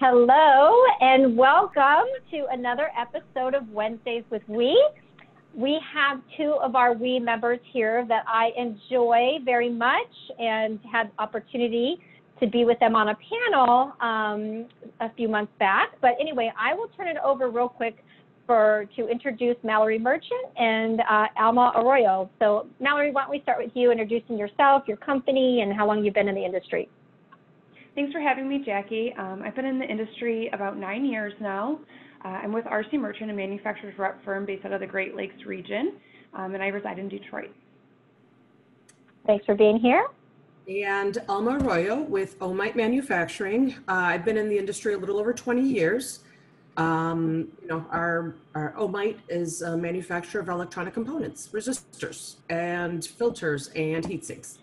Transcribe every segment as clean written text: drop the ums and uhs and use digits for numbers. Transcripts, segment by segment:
Hello and welcome to another episode of Wednesdays with We. We have two of our We members here that I enjoy very much and had opportunity to be with them on a panel a few months back. But anyway, I will turn it over real quick to introduce Mallory Merchant and Alma Arroyo. So Mallory, why don't we start with you introducing yourself, your company, and how long you've been in the industry. Thanks for having me, Jackie. I've been in the industry about 9 years now. I'm with RC Merchant, a manufacturer's rep firm based out of the Great Lakes region, and I reside in Detroit. Thanks for being here. And Alma Arroyo with Omite Manufacturing. I've been in the industry a little over 20 years. Our Omite is a manufacturer of electronic components, resistors and filters and heat sinks.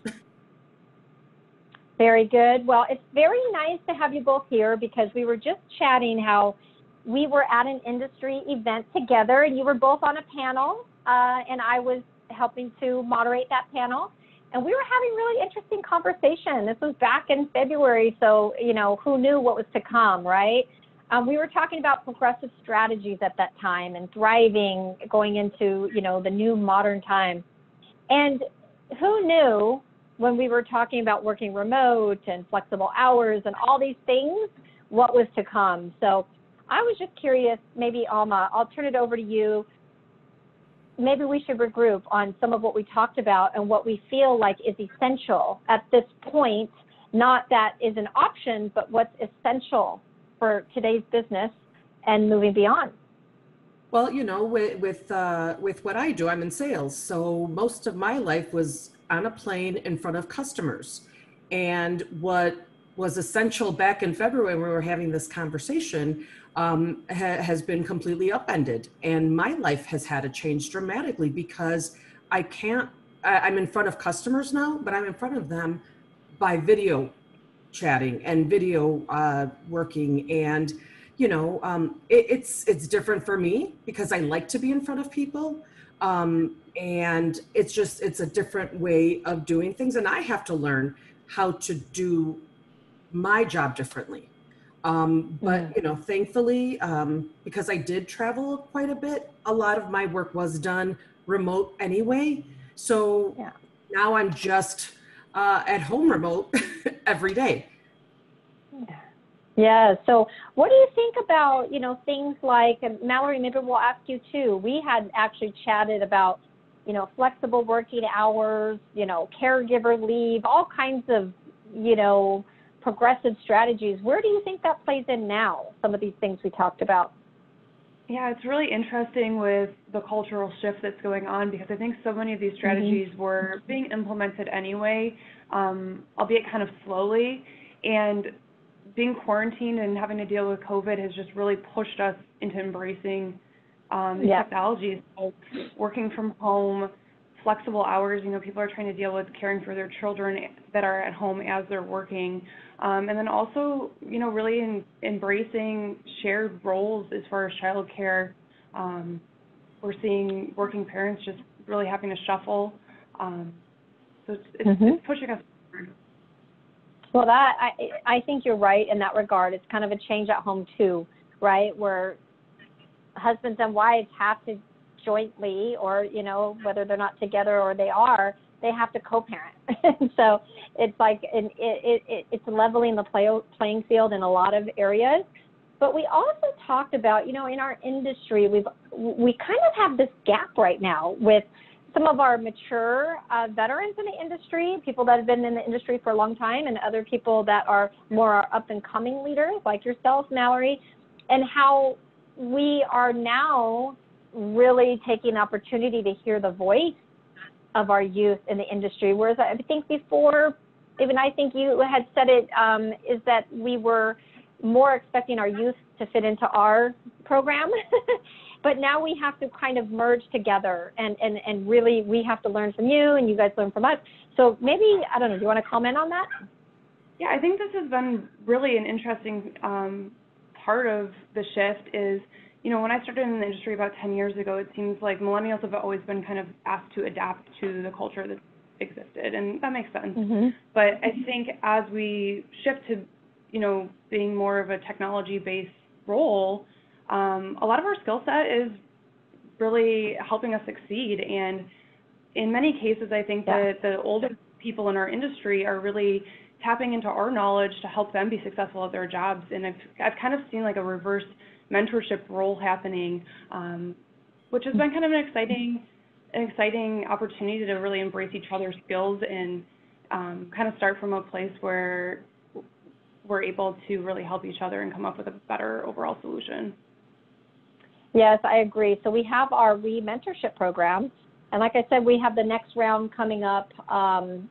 Very good. Well, it's very nice to have you both here because we were just chatting how we were at an industry event together and you were both on a panel and I was helping to moderate that panel. And we were having really interesting conversation. This was back in February, so, who knew what was to come, right? We were talking about progressive strategies at that time and thriving going into, the new modern time. And who knew when we were talking about working remote and flexible hours and all these things, what was to come? So I was just curious, maybe Alma, I'll turn it over to you. Maybe we should regroup on some of what we talked about and what we feel like is essential at this point, not that is an option, but what's essential for today's business and moving beyond. Well, with what I do, I'm in sales. So most of my life was on a plane in front of customers. And what was essential back in February when we were having this conversation has been completely upended. And my life has had to change dramatically because I'm in front of customers now, but I'm in front of them by video chatting and video working. And, it's different for me because I like to be in front of people. And it's a different way of doing things. And I have to learn how to do my job differently. But, thankfully, because I did travel quite a bit, a lot of my work was done remote anyway. So now I'm just at home remote every day. Yeah. So what do you think about, things like, and Mallory, maybe we'll ask you too. We had actually chatted about, flexible working hours, caregiver leave, all kinds of, progressive strategies. Where do you think that plays in now, some of these things we talked about? Yeah, it's really interesting with the cultural shift that's going on because I think so many of these strategies were being implemented anyway, albeit kind of slowly. And being quarantined and having to deal with COVID has just really pushed us into embracing these technologies. So working from home, flexible hours, people are trying to deal with caring for their children that are at home as they're working. And then also, really embracing shared roles as far as childcare. We're seeing working parents just really having to shuffle. So it's pushing us forward. Well, I think you're right in that regard. It's kind of a change at home too, right? Where husbands and wives have to jointly, or whether they're not together or they have to co-parent. So it's like it's leveling the playing field in a lot of areas. But we also talked about, in our industry, we kind of have this gap right now with some of our mature veterans in the industry, people that have been in the industry for a long time, and other people that are more up-and-coming leaders like yourself, Mallory, and how we are now really taking opportunity to hear the voice of our youth in the industry. Whereas I think before, even I think you had said it, is that we were more expecting our youth to fit into our program. But now we have to kind of merge together and really we have to learn from you and you guys learn from us. So maybe, I don't know, do you want to comment on that? Yeah, I think this has been really an interesting part of the shift is, when I started in the industry about 10 years ago, it seems like millennials have always been kind of asked to adapt to the culture that existed, and that makes sense. But I think as we shift to being more of a technology-based role, a lot of our skill set is really helping us succeed. And in many cases, I think that the older people in our industry are really tapping into our knowledge to help them be successful at their jobs. And I've kind of seen like a reverse mentorship role happening, which has been kind of an exciting opportunity to really embrace each other's skills and kind of start from a place where we're able to really help each other and come up with a better overall solution. Yes, I agree. So we have our re-mentorship program. And like I said, we have the next round coming up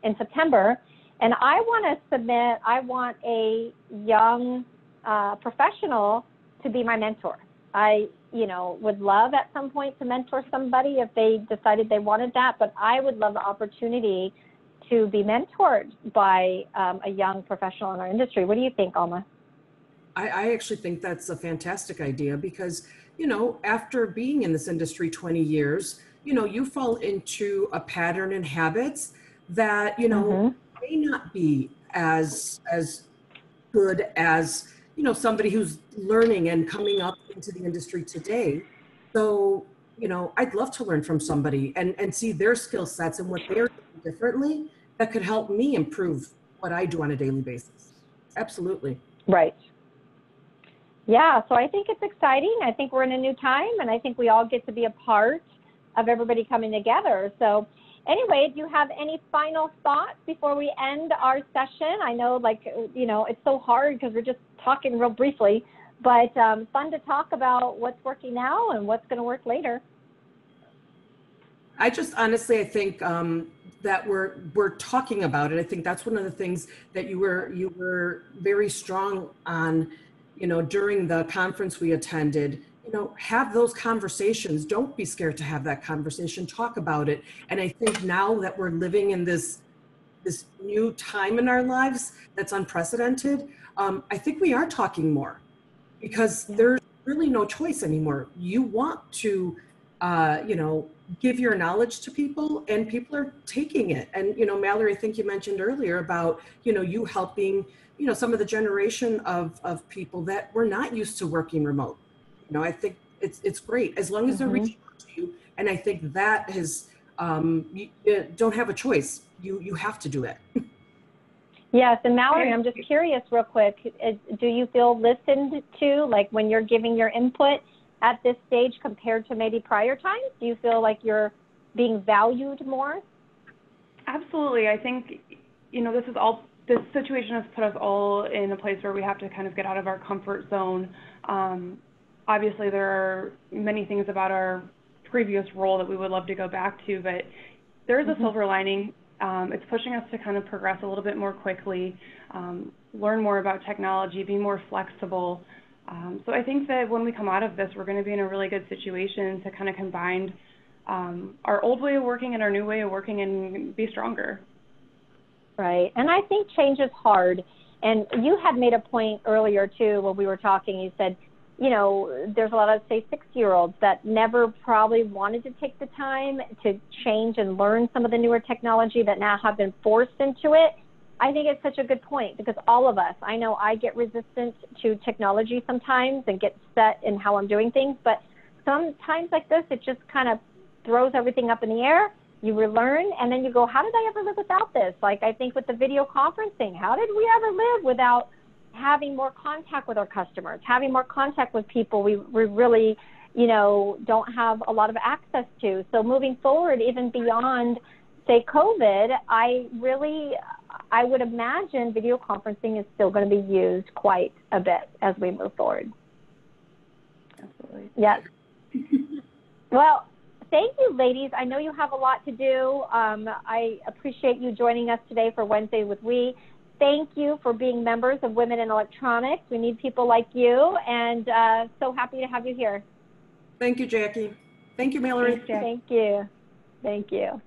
in September. And I want a young professional to be my mentor. I would love at some point to mentor somebody if they decided they wanted that, but I would love the opportunity to be mentored by a young professional in our industry. What do you think, Alma? I actually think that's a fantastic idea because, after being in this industry 20 years, you fall into a pattern and habits that, may not be as good as, somebody who's learning and coming up into the industry today. So, I'd love to learn from somebody and see their skill sets and what they're doing differently that could help me improve what I do on a daily basis. Absolutely. Right. Yeah, so I think it's exciting. I think we're in a new time, and I think we all get to be a part of everybody coming together. So anyway, do you have any final thoughts before we end our session? I know, it's so hard because we're just talking real briefly, but fun to talk about what's working now and what's going to work later. I just honestly, I think that we're talking about it. I think that's one of the things that you were very strong on, during the conference we attended. Have those conversations. Don't be scared to have that conversation. Talk about it. And I think now that we're living in this new time in our lives that's unprecedented, I think we are talking more because there's really no choice anymore. You want to, give your knowledge to people, and people are taking it. And, Mallory, I think you mentioned earlier about, you helping, some of the generation of people that were not used to working remote. I think it's great as long as they're reaching out to you. And I think that has, you don't have a choice. You have to do it. Yes, and Mallory, I'm just curious real quick, do you feel listened to, like when you're giving your input at this stage compared to maybe prior times? Do you feel like you're being valued more? Absolutely. I think, this situation has put us all in a place where we have to kind of get out of our comfort zone. Obviously, there are many things about our previous role that we would love to go back to, but there is a silver lining. It's pushing us to kind of progress a little bit more quickly, learn more about technology, be more flexible. So I think that when we come out of this, we're going to be in a really good situation to kind of combine our old way of working and our new way of working and be stronger. Right. And I think change is hard. And you had made a point earlier, too, when we were talking. You said, there's a lot of, say, 6-year-olds that never probably wanted to take the time to change and learn some of the newer technology that now have been forced into it. I think it's such a good point because all of us, I know I get resistant to technology sometimes and get set in how I'm doing things, but sometimes like this, it just kind of throws everything up in the air. You relearn, and then you go, how did I ever live without this? Like I think with the video conferencing, how did we ever live without having more contact with our customers, having more contact with people we really, don't have a lot of access to. So moving forward, even beyond, say, COVID, I would imagine video conferencing is still going to be used quite a bit as we move forward. Absolutely. Yes. Well, thank you, ladies. I know you have a lot to do. I appreciate you joining us today for Wednesday with We. Thank you for being members of Women in Electronics. We need people like you, and so happy to have you here. Thank you, Jackie. Thank you, Mallory. Thanks, Jackie. Thank you. Thank you.